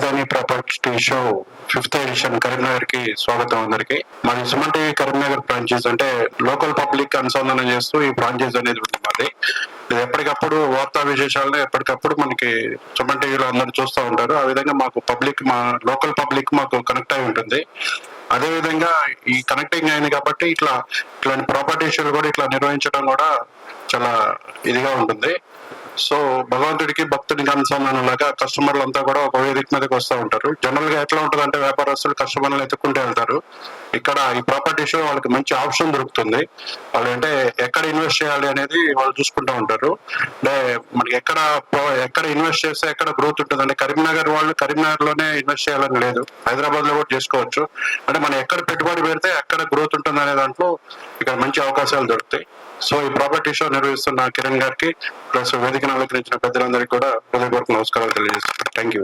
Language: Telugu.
రాజధాని property show 5th edition Karimnagar కి స్వాగతం. అందరికి మాది సుమన్ టీవీ కరీంనగర్ బ్రాంచెస్, అంటే లోకల్ పబ్లిక్ అనుసంధానం చేస్తూ ఈ బ్రాంచెస్ అనేది ఉంది మాది. ఇది ఎప్పటికప్పుడు వార్తా విశేషాలను ఎప్పటికప్పుడు మనకి సుమన్ టీవీలో అందరూ చూస్తూ ఉంటారు. ఆ విధంగా మాకు పబ్లిక్, మా లోకల్ పబ్లిక్ మాకు కనెక్ట్ అయి ఉంటుంది. అదే విధంగా ఈ కనెక్టింగ్ అయింది కాబట్టి ఇట్లాంటి ప్రాపర్టీ షోలు కూడా ఇట్లా నిర్వహించడం కూడా చాలా ఇదిగా ఉంటుంది. సో భగవంతుడికి భక్తుడికి అనుసంధానం లాగా కస్టమర్లు అంతా కూడా ఒక వేదిక మీదకి వస్తూ ఉంటారు. జనరల్ గా ఎట్లా ఉంటుంది అంటే, వ్యాపారస్తులు కస్టమర్లను ఎత్తుకుంటూ వెళ్తారు. ఇక్కడ ఈ ప్రాపర్టీ షో వాళ్ళకి మంచి ఆప్షన్ దొరుకుతుంది. వాళ్ళు అంటే ఎక్కడ ఇన్వెస్ట్ చేయాలి అనేది వాళ్ళు చూసుకుంటూ ఉంటారు. అంటే మనకి ఎక్కడ ఇన్వెస్ట్ చేస్తే ఎక్కడ గ్రోత్ ఉంటుంది అంటే, కరీంనగర్ వాళ్ళు కరీంనగర్ లోనే ఇన్వెస్ట్ చేయాలని లేదు, హైదరాబాద్ లో కూడా చేసుకోవచ్చు. అంటే మనం ఎక్కడ పెట్టుబడి పెడితే ఎక్కడ గ్రోత్ ఉంటుంది అనే దాంట్లో ఇక్కడ మంచి అవకాశాలు దొరుకుతాయి. సో ఈ ప్రాపర్టీ షో నిర్వహిస్తున్న కిరణ్ గారికి ప్లస్ వేదికను అలంకరించిన పెద్దలందరికీ కూడా హృదయపూర్వక నమస్కారాలు తెలియజేస్తున్నాను. Thank you.